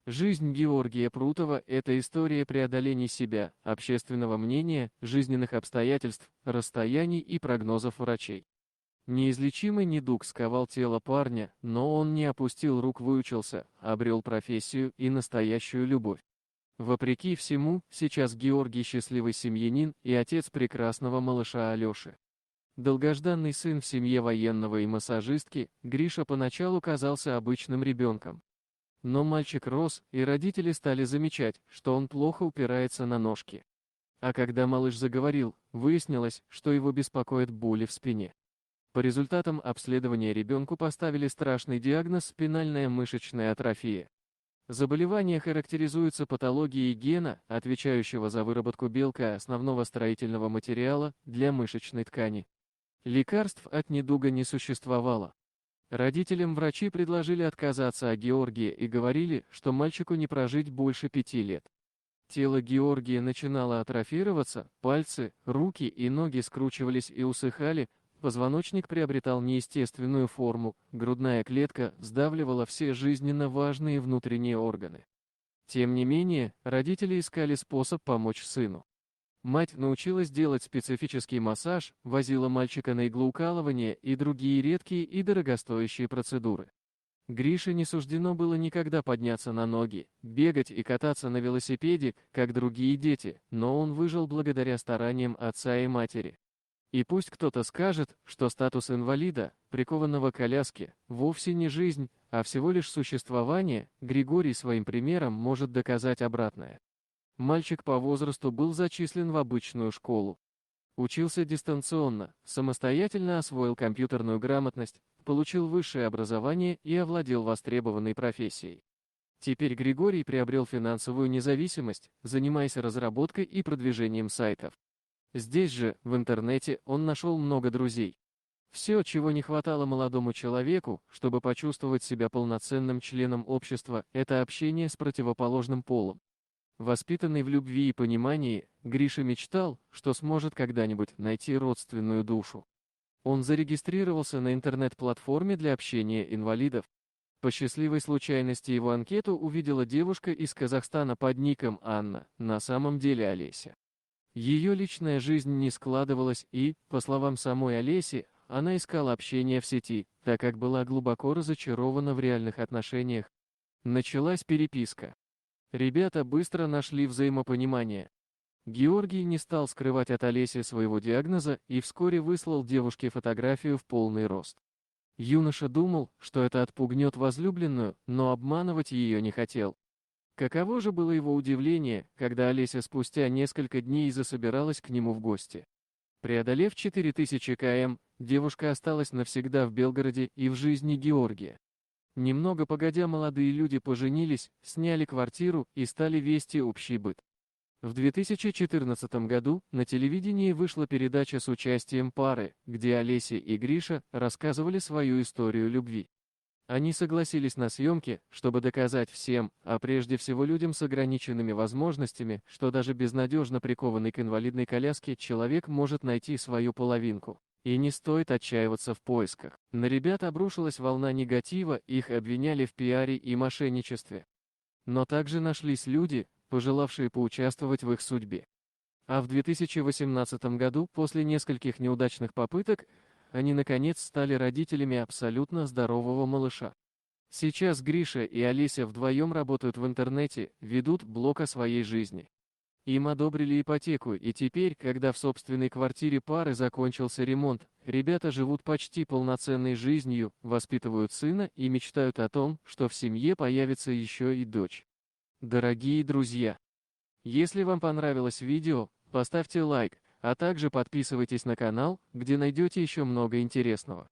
Жизнь Георгия Прутова– это история преодоления себя, общественного мнения, жизненных обстоятельств, расстояний и прогнозов врачей. Неизлечимый недуг сковал тело парня, но он не опустил рук, выучился, обрел профессию и настоящую любовь. Вопреки всему, сейчас Георгий счастливый семьянин и отец прекрасного малыша Алёши. Долгожданный сын в семье военного и массажистки, Гриша поначалу казался обычным ребенком. Но мальчик рос, и родители стали замечать, что он плохо упирается на ножки. А когда малыш заговорил, выяснилось, что его беспокоят боли в спине. По результатам обследования ребенку поставили страшный диагноз спинальная мышечная атрофия. Заболевание характеризуется патологией гена, отвечающего за выработку белка основного строительного материала для мышечной ткани. Лекарств от недуга не существовало. Родителям врачи предложили отказаться от Георгия и говорили, что мальчику не прожить больше 5 лет. Тело Георгия начинало атрофироваться, пальцы, руки и ноги скручивались и усыхали, позвоночник приобретал неестественную форму, грудная клетка сдавливала все жизненно важные внутренние органы. Тем не менее, родители искали способ помочь сыну. Мать научилась делать специфический массаж, возила мальчика на иглоукалывание и другие редкие и дорогостоящие процедуры. Грише не суждено было никогда подняться на ноги, бегать и кататься на велосипеде, как другие дети, но он выжил благодаря стараниям отца и матери. И пусть кто-то скажет, что статус инвалида, прикованного к коляске, вовсе не жизнь, а всего лишь существование, Григорий своим примером может доказать обратное. Мальчик по возрасту был зачислен в обычную школу. Учился дистанционно, самостоятельно освоил компьютерную грамотность, получил высшее образование и овладел востребованной профессией. Теперь Григорий приобрел финансовую независимость, занимаясь разработкой и продвижением сайтов. Здесь же, в интернете, он нашел много друзей. Все, чего не хватало молодому человеку, чтобы почувствовать себя полноценным членом общества, это общение с противоположным полом. Воспитанный в любви и понимании, Гриша мечтал, что сможет когда-нибудь найти родственную душу. Он зарегистрировался на интернет-платформе для общения инвалидов. По счастливой случайности его анкету увидела девушка из Казахстана под ником Анна, на самом деле Олеся. Ее личная жизнь не складывалась и, по словам самой Олеси, она искала общения в сети, так как была глубоко разочарована в реальных отношениях. Началась переписка. Ребята быстро нашли взаимопонимание. Георгий не стал скрывать от Олеси своего диагноза и вскоре выслал девушке фотографию в полный рост. Юноша думал, что это отпугнет возлюбленную, но обманывать ее не хотел. Каково же было его удивление, когда Олеся спустя несколько дней засобиралась к нему в гости. Преодолев 4000 км, девушка осталась навсегда в Белгороде и в жизни Георгия. Немного погодя, молодые люди поженились, сняли квартиру и стали вести общий быт. В 2014 году на телевидении вышла передача с участием пары, где Олеся и Гриша рассказывали свою историю любви. Они согласились на съемки, чтобы доказать всем, а прежде всего людям с ограниченными возможностями, что даже безнадежно прикованный к инвалидной коляске человек может найти свою половинку. И не стоит отчаиваться в поисках. На ребят обрушилась волна негатива, их обвиняли в пиаре и мошенничестве. Но также нашлись люди, пожелавшие поучаствовать в их судьбе. А в 2018 году, после нескольких неудачных попыток, они наконец стали родителями абсолютно здорового малыша. Сейчас Гриша и Олеся вдвоем работают в интернете, ведут блог о своей жизни. Им одобрили ипотеку, и теперь, когда в собственной квартире пары закончился ремонт, ребята живут почти полноценной жизнью, воспитывают сына и мечтают о том, что в семье появится еще и дочь. Дорогие друзья, если вам понравилось видео, поставьте лайк, а также подписывайтесь на канал, где найдете еще много интересного.